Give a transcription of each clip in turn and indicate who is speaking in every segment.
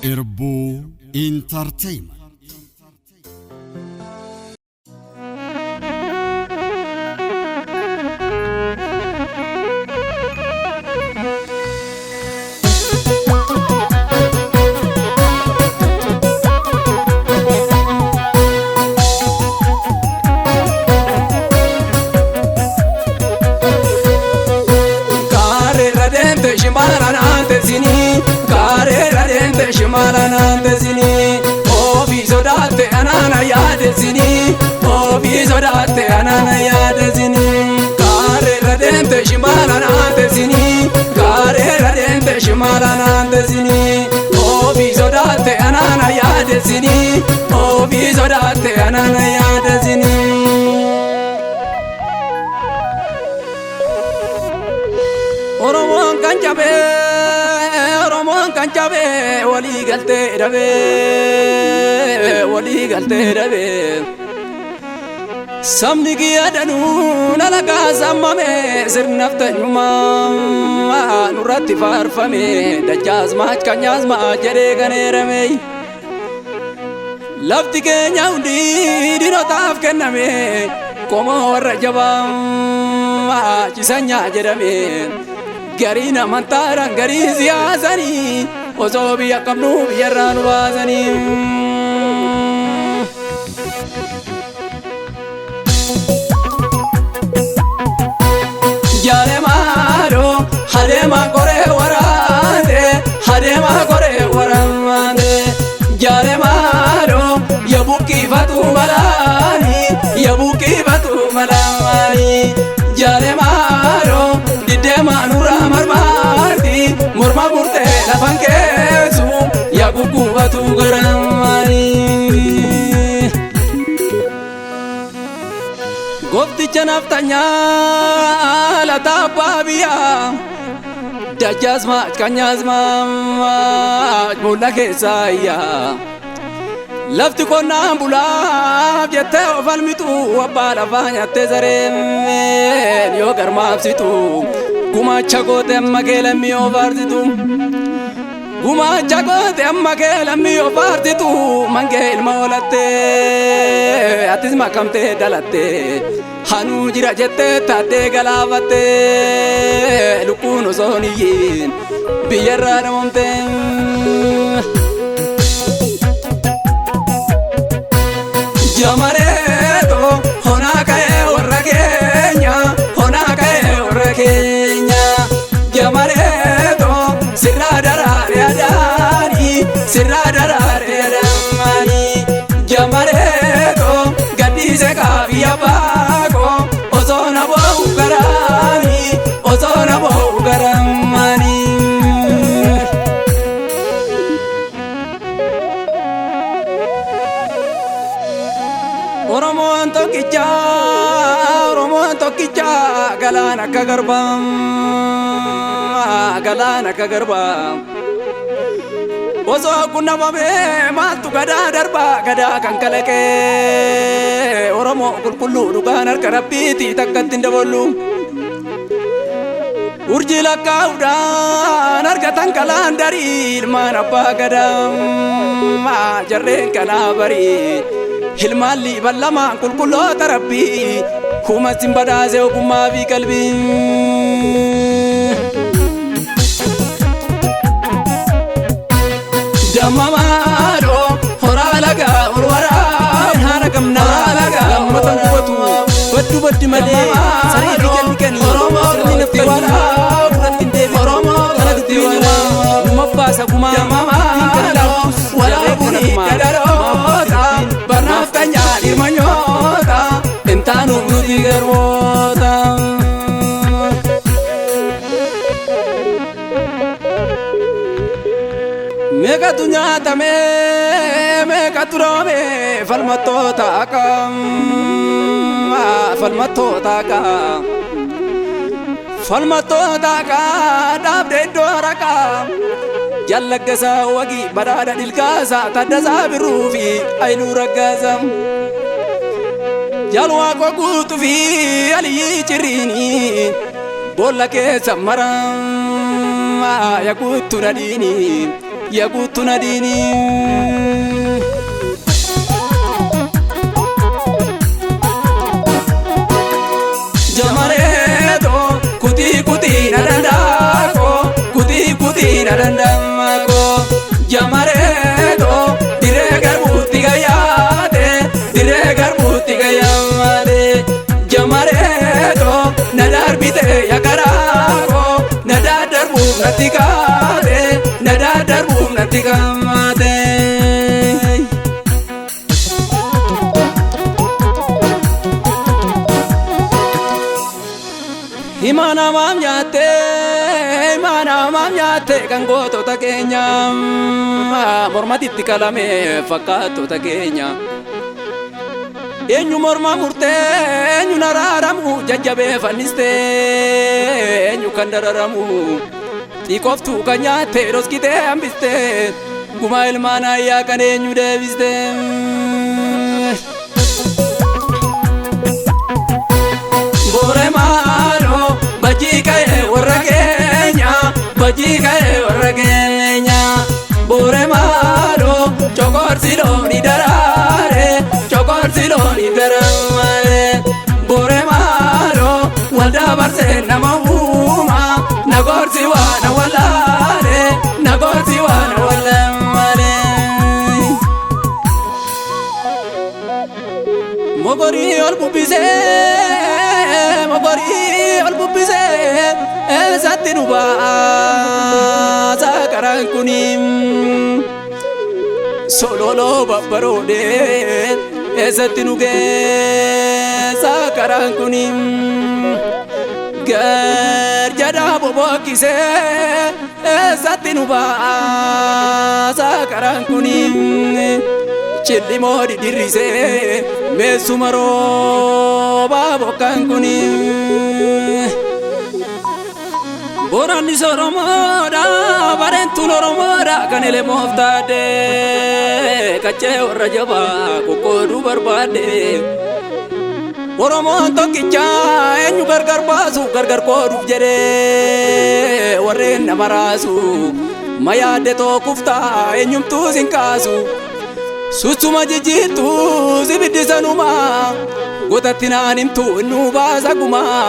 Speaker 1: Irbu Entertainment.
Speaker 2: Shimalana tezini, oh bizodate anana ya tezini, oh bizodate anana ya tezini. Kare radente shimalana tezini, kare radente shimalana tezini, oh bizodate anana ya tezini, oh bizodate anana ya tezini. Oromo kanjabe. Kanchabe wali galte rabe samni giyadanu nalaga zammame sirnafta nyuma nurati farfame dajaz mach kanyaz ma jere ganerame lafti kenya undi dino taf kename komo rajaba chisanya jerame Garina mantara gari ziyazani ozobi akamnu biyaranu bazani Jale maro hadema kore warande Jale maro yabuki fatu malani Jale maro didema nura marmarti murma murte lafan kesu ya gugubatu garamani Gofti chanaftanya la tapabiya dajazma kanyazma mulla kesaya Lafti konna bula jette ofalmitu wabbala fanya tezare yo garmabsitu Guma chagote amma kelami ofartitu Guma chagote amma kelami ofartitu mangel maolatte atis makamte dalatte hanu jira jette tate galavate lukuno soniyin biyarra namonte Jamareto honakae warrakenya honakae warrakenya Jamareto sirradarare adani Jamareto gadise kabiya bako ozona bo garamani Oromo tokkicha galana kagarba Ozo kunamame maltu gada darba gada kan kalake Oromo kulkullu dukan harkarabiti takkatin dabollu Urjila kaudan harkatan kalan dari ilman abba gadam jarren kana bari Hilmali ballama kulkullo tarabbi kuma simbada ze kuma fi qalbi Jamamaro horalaga urwara harakamna lamatan kubatu baddu male sari dikani min tiwala ratinde oromo kanadti wala mabasa kuma wala buni kadaro Barnaftanya dirmanyota entanu nudi garwota Mega dunyata mega turome falmatota ka dabde doraka Jallagasa wagi barada dilkasa tadaza birufi ainu ragazam Jalwa kogutu fi aliyi chirini bolla ke samaram ya kutu nadini yaguutu nadiini jamareeto kutii kutii na dandaako kutii kutii na dandaako jamareeto diree garbuutti gayyaate diree garbuutti gayyaate jamareeto na darbite yakaraako na daddarbuuf natti kaate na daddarbuuf natti kaate Imana mam nyaatte kan gootota keenya mormatitti qalame fakkaatota keenya eenyu morma murtee eenyu naraaramu jajjabee fanniste eenyu kan dararamu xiqqooftu kan nyaatte roskitee hambiste gumaa ilmaan ayyaa kan eenyu deebiste Bajikae warra keenya bajikae warra keenya boore maalo chokorsi looni daraare boore maalo walda barse nama uuma nagorsi waana walaale nagorsi waana walaale mogori ol bubbise eessatti nu baasa karaan kunim sololoo babbaroode eessatti nu geessa karaan kunim gar jedhaa bobokkise eessatti nu baasa karaan kunim chillimoo didirrise meessuma rooba bokkaan kunim Borani soromoda barentuun oromoda kan elemoof taate kachee warra jabaa qoqqooduu barbaade Oromoon tokkicha eenyu gargar baasu gargar qooduuf jedhee warreen nama raasu ma yaadde tokkuftaa eenyumtuu sin kaasu sussuma jijjiirtu sibiddisanuma gotatti naan himtu innuu baasa gumaa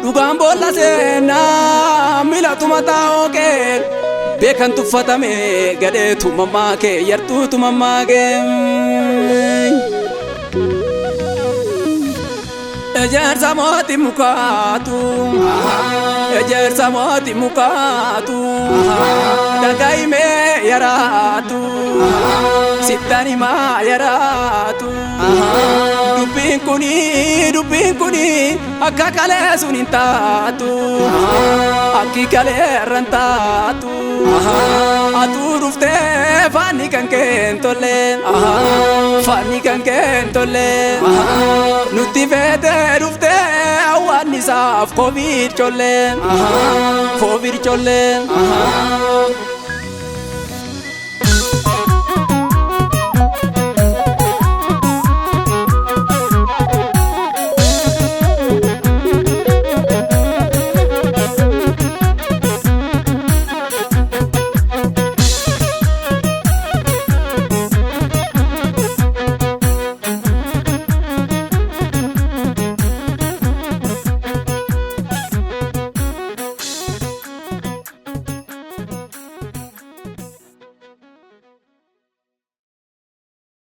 Speaker 2: Dhugaan boolla seenaa milatuma taa'oo kee beekan tuffatame gadheetu mammaa kee yartuutu mammaa kee Ejersa mooti mukaatu Ejersa mooti mukaatu Dagaimee yaraatu Sittanimaa yaraatu Dubbiin kuni akka kalee sun hin taatu Akki kalee irra hin taatu Atuu dhuftee faanni kan kee hin tolle Faanni kan kee hin tolle Nutti feetee dhuftee awwaannisaaf koviid cholle